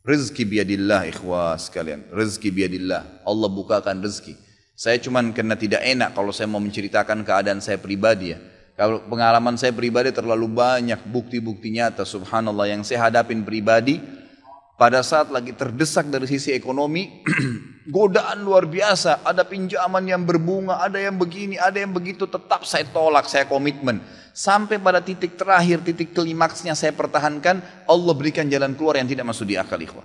Rezeki biadillah ikhwah sekalian. Rezeki biadillah. Allah bukakan rezeki. Saya cuman karena tidak enak kalau saya mau menceritakan keadaan saya pribadi ya. Kalau pengalaman saya pribadi terlalu banyak bukti-bukti nyata subhanallah yang saya hadapin pribadi. Pada saat lagi terdesak dari sisi ekonomi, godaan luar biasa. Ada pinjaman yang berbunga, ada yang begini, ada yang begitu. Tetap saya tolak, saya komitmen. Sampai pada titik terakhir, titik klimaksnya saya pertahankan. Allah berikan jalan keluar yang tidak masuk di akal ikhwah.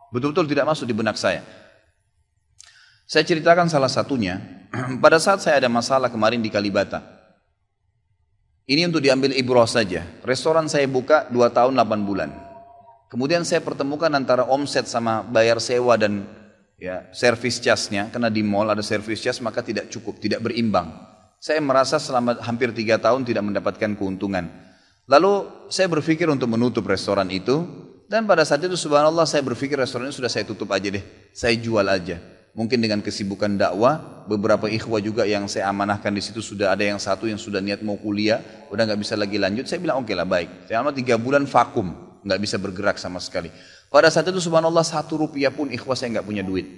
Betul-betul tidak masuk di benak saya. Saya ceritakan salah satunya. Pada saat saya ada masalah kemarin di Kalibata. Ini untuk diambil ibrah saja. Restoran saya buka 2 tahun 8 bulan. Kemudian saya pertemukan antara omset sama bayar sewa dan ya, servis jasnya. Karena di mall ada servis jas maka tidak cukup, tidak berimbang. Saya merasa selama hampir 3 tahun tidak mendapatkan keuntungan. Lalu saya berpikir untuk menutup restoran itu. Dan pada saat itu subhanallah saya berpikir restoran ini sudah saya tutup aja deh. Saya jual aja. Mungkin dengan kesibukan dakwah, beberapa ikhwah juga yang saya amanahkan di situ sudah ada yang satu yang sudah niat mau kuliah, udah nggak bisa lagi lanjut. Saya bilang oke lah baik. Selama 3 bulan vakum, nggak bisa bergerak sama sekali. Pada saat itu subhanallah 1 rupiah pun ikhwah saya nggak punya duit.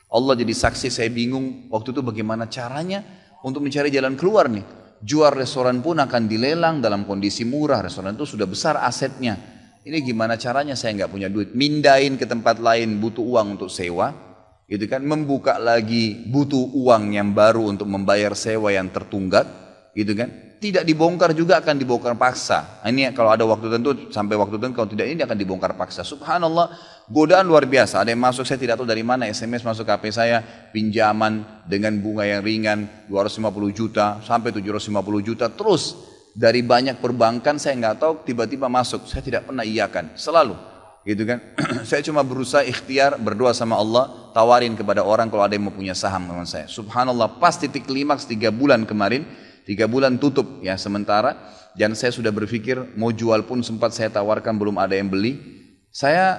Allah jadi saksi saya bingung waktu itu bagaimana caranya untuk mencari jalan keluar nih. Jual restoran pun akan dilelang dalam kondisi murah. Restoran itu sudah besar asetnya. Ini gimana caranya saya nggak punya duit. Mindahin ke tempat lain butuh uang untuk sewa. Gitu kan, membuka lagi butuh uang yang baru untuk membayar sewa yang tertunggak, gitu kan. Tidak dibongkar juga akan dibongkar paksa. Ini kalau ada waktu tentu sampai waktu tentu, kalau tidak ini akan dibongkar paksa. Subhanallah, godaan luar biasa. Ada yang masuk saya tidak tahu dari mana, SMS masuk ke HP saya, pinjaman dengan bunga yang ringan 250 juta sampai 750 juta terus dari banyak perbankan saya nggak tahu tiba-tiba masuk. Saya tidak pernah iyakan, selalu. Gitu kan, saya cuma berusaha ikhtiar berdoa sama Allah, tawarin kepada orang kalau ada yang mau punya saham dengan saya. Subhanallah, pas titik klimaks 3 bulan kemarin, 3 bulan tutup ya sementara, dan saya sudah berpikir mau jual pun sempat saya tawarkan belum ada yang beli. Saya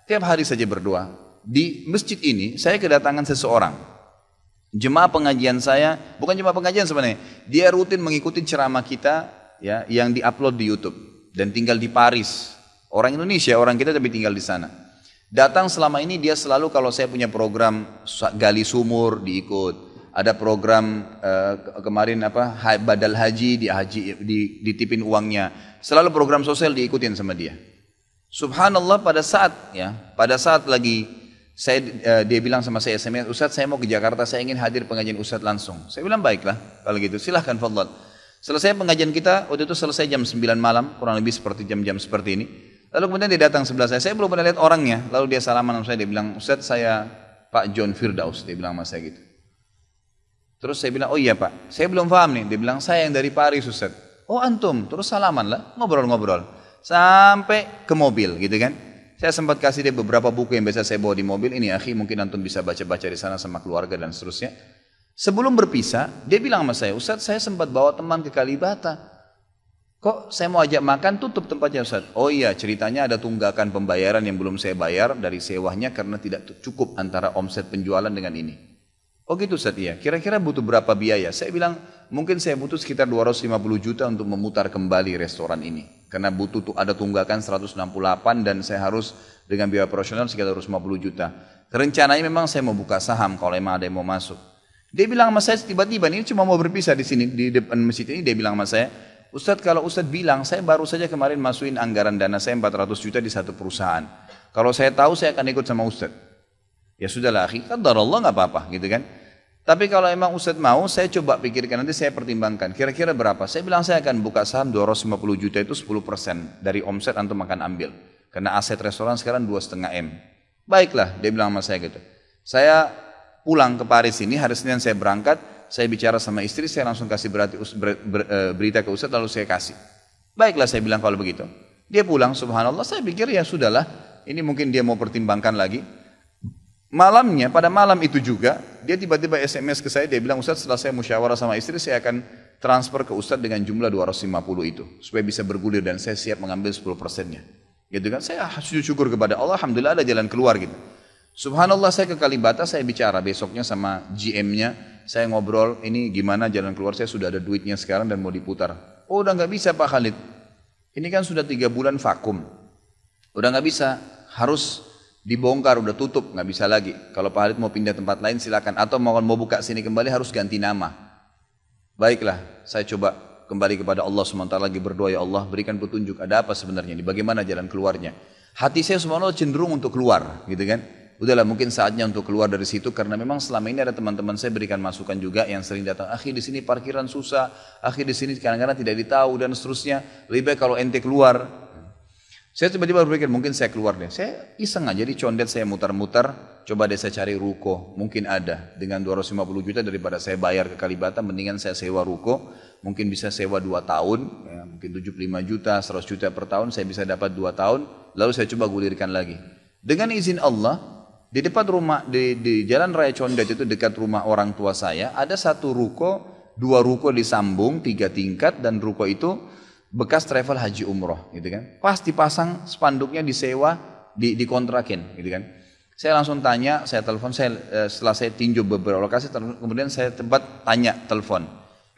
tiap hari saja berdoa. Di masjid ini saya kedatangan seseorang, jemaah pengajian saya, bukan jemaah pengajian sebenarnya, dia rutin mengikuti ceramah kita ya yang diupload di YouTube dan tinggal di Paris. Orang Indonesia, orang kita tapi tinggal di sana. Datang selama ini dia selalu kalau saya punya program gali sumur diikut. Ada program kemarin badal haji ditipin uangnya. Selalu program sosial diikutin sama dia. Subhanallah pada saat lagi dia bilang sama saya SMS, Ustaz saya mau ke Jakarta, saya ingin hadir pengajian Ustaz langsung. Saya bilang baiklah kalau gitu silahkan fadhal. Selesai pengajian kita waktu itu selesai jam 9 malam kurang lebih seperti jam-jam seperti ini. Lalu kemudian dia datang sebelah saya belum pernah lihat orangnya. Lalu dia salaman sama saya, dia bilang, Ustaz saya Pak John Firdaus, dia bilang sama saya gitu. Terus saya bilang, oh iya Pak, saya belum paham nih. Dia bilang, saya yang dari Paris Ustaz. Oh antum, terus salaman lah, ngobrol-ngobrol. Sampai ke mobil gitu kan. Saya sempat kasih dia beberapa buku yang biasa saya bawa di mobil. Ini akhi mungkin antum bisa baca-baca di sana sama keluarga dan seterusnya. Sebelum berpisah, dia bilang sama saya, Ustaz saya sempat bawa teman ke Kalibata. Kok saya mau ajak makan tutup tempatnya Ustaz? Oh iya ceritanya ada tunggakan pembayaran yang belum saya bayar dari sewanya karena tidak cukup antara omset penjualan dengan ini. Oh gitu Ustaz iya. Kira-kira butuh berapa biaya? Saya bilang mungkin saya butuh sekitar 250 juta untuk memutar kembali restoran ini. Karena butuh ada tunggakan 168 dan saya harus dengan biaya operasional sekitar 250 juta. Rencananya memang saya mau buka saham kalau memang ada yang mau masuk. Dia bilang sama saya tiba-tiba ini cuma mau berpisah di sini di depan masjid ini, dia bilang sama saya, Ustadz kalau Ustadz bilang saya baru saja kemarin masukin anggaran dana saya 400 juta di satu perusahaan. Kalau saya tahu saya akan ikut sama Ustadz. Ya sudahlah akhi, qadarullah nggak apa-apa gitu kan. Tapi kalau emang Ustadz mau, saya coba pikirkan nanti saya pertimbangkan. Kira-kira berapa? Saya bilang saya akan buka saham 250 juta itu 10% dari omset antum akan ambil. Karena aset restoran sekarang 2,5 M. Baiklah, dia bilang sama saya gitu. Saya pulang ke Paris ini, hari Senin saya berangkat, saya bicara sama istri, saya langsung kasih berita ke Ustadz lalu saya kasih. Baiklah saya bilang kalau begitu. Dia pulang subhanallah, saya pikir ya sudahlah, ini mungkin dia mau pertimbangkan lagi. Malamnya, pada malam itu juga, dia tiba-tiba SMS ke saya, dia bilang Ustadz setelah saya musyawarah sama istri, saya akan transfer ke Ustadz dengan jumlah 250 itu. Supaya bisa bergulir dan saya siap mengambil 10%-nya. Gitu kan, saya sujud syukur kepada Allah, alhamdulillah ada jalan keluar gitu. Subhanallah saya ke Kalibata, saya bicara besoknya sama GM-nya, saya ngobrol, ini gimana jalan keluar, saya sudah ada duitnya sekarang dan mau diputar. Oh udah nggak bisa Pak Khalid, ini kan sudah 3 bulan vakum, udah nggak bisa, harus dibongkar, udah tutup, nggak bisa lagi. Kalau Pak Khalid mau pindah tempat lain silakan, atau mau buka sini kembali harus ganti nama. Baiklah, saya coba kembali kepada Allah SWT lagi berdoa, ya Allah berikan petunjuk, ada apa sebenarnya ini, bagaimana jalan keluarnya. Hati saya subhanallah cenderung untuk keluar, gitu kan. Udahlah mungkin saatnya untuk keluar dari situ, karena memang selama ini ada teman-teman saya berikan masukan juga yang sering datang, akhi di sini parkiran susah, akhi di sini kadang-kadang tidak ditahu dan seterusnya, lebih baik kalau ente keluar. Saya tiba-tiba berpikir mungkin saya keluar deh, saya iseng aja di condet saya mutar-mutar, coba deh saya cari ruko, mungkin ada, dengan 250 juta daripada saya bayar ke Kalibata, mendingan saya sewa ruko, mungkin bisa sewa 2 tahun, ya, mungkin 75 juta, 100 juta per tahun, saya bisa dapat 2 tahun, lalu saya coba gulirkan lagi. Dengan izin Allah, di depan rumah, di Jalan Raya Condet itu dekat rumah orang tua saya, ada 1 ruko, 2 ruko disambung, 3 tingkat, dan ruko itu bekas travel haji umroh, gitu kan. Pas dipasang spanduknya disewa, dikontrakin, gitu kan. Saya langsung tanya, saya telepon, setelah saya tinjau beberapa lokasi, kemudian saya telepon.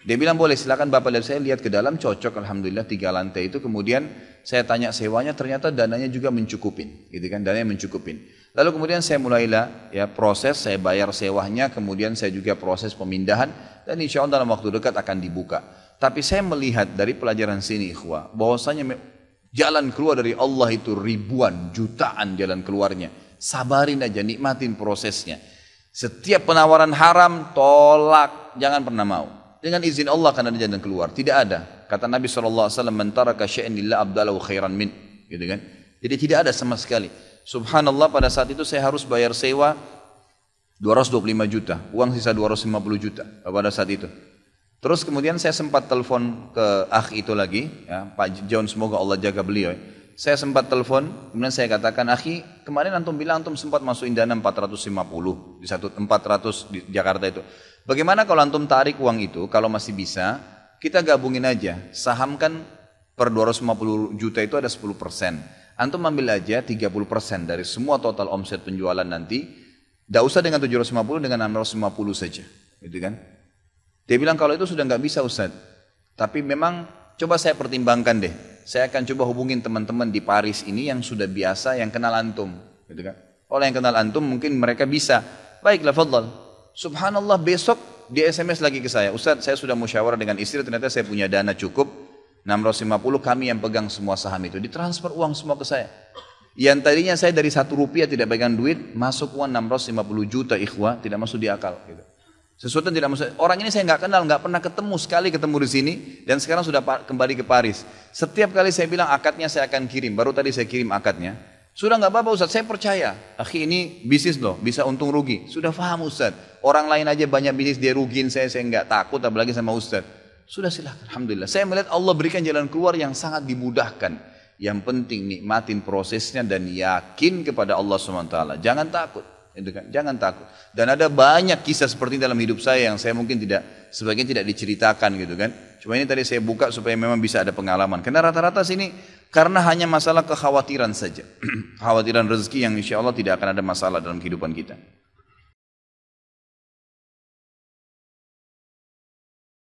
Dia bilang boleh, silakan Bapak lihat, saya lihat ke dalam, cocok alhamdulillah 3 lantai itu, kemudian saya tanya sewanya, ternyata dananya juga mencukupin, gitu kan, dananya mencukupin. Lalu kemudian saya mulailah ya proses, saya bayar sewanya, kemudian saya juga proses pemindahan, dan insya Allah dalam waktu dekat akan dibuka. Tapi saya melihat dari pelajaran sini ikhwah, bahwasanya jalan keluar dari Allah itu ribuan, jutaan jalan keluarnya. Sabarin aja, nikmatin prosesnya. Setiap penawaran haram, tolak, jangan pernah mau. Dengan izin Allah akan ada jalan keluar. Tidak ada. Kata Nabi SAW, "Man taraka syai'an lillah abdalahu khairan min." Gitu kan? Jadi tidak ada sama sekali. Subhanallah, pada saat itu saya harus bayar sewa 225 juta, uang sisa 250 juta pada saat itu. Terus kemudian saya sempat telepon ke akh itu lagi, ya, Pak John, semoga Allah jaga beliau. Saya sempat telepon, kemudian saya katakan, akhi, kemarin antum bilang antum sempat masukin dana 450 di 400 di Jakarta itu. Bagaimana kalau antum tarik uang itu, kalau masih bisa, kita gabungin aja, saham kan per 250 juta itu ada 10%. Antum ambil aja 30% dari semua total omset penjualan nanti, tidak usah dengan 750, dengan 650 saja, gitu kan? Dia bilang kalau itu sudah nggak bisa Ustaz, tapi memang coba saya pertimbangkan deh. Saya akan coba hubungin teman-teman di Paris ini yang sudah biasa, yang kenal antum, gitu kan? Kalau yang kenal antum mungkin mereka bisa. Baiklah, fadhal. Subhanallah, besok dia SMS lagi ke saya, Ustaz, saya sudah musyawarah dengan istri, ternyata saya punya dana cukup 650, kami yang pegang semua saham itu, ditransfer uang semua ke saya. Yang tadinya saya dari 1 rupiah tidak pegang duit, masuk uang 650 juta ikhwah, tidak masuk di akal, gitu. Sesuatu yang tidak masuk. Orang ini saya nggak kenal, nggak pernah ketemu, sekali ketemu di sini, dan sekarang sudah kembali ke Paris. Setiap kali saya bilang akadnya saya akan kirim, baru tadi saya kirim akadnya. Sudah nggak apa-apa Ustaz, saya percaya. Akhi, ini bisnis loh, bisa untung rugi. Sudah paham Ustaz. Orang lain aja banyak bisnis dia rugiin saya nggak takut, apalagi sama Ustaz. Sudah silakan, alhamdulillah. Saya melihat Allah berikan jalan keluar yang sangat dimudahkan. Yang penting nikmatin prosesnya dan yakin kepada Allah SWT. Jangan takut. Jangan takut. Dan ada banyak kisah seperti dalam hidup saya yang saya mungkin sebagian tidak diceritakan gitu kan. Cuma ini tadi saya buka supaya memang bisa ada pengalaman. Karena rata-rata sini karena hanya masalah kekhawatiran saja. Kekhawatiran rezeki yang insya Allah tidak akan ada masalah dalam kehidupan kita.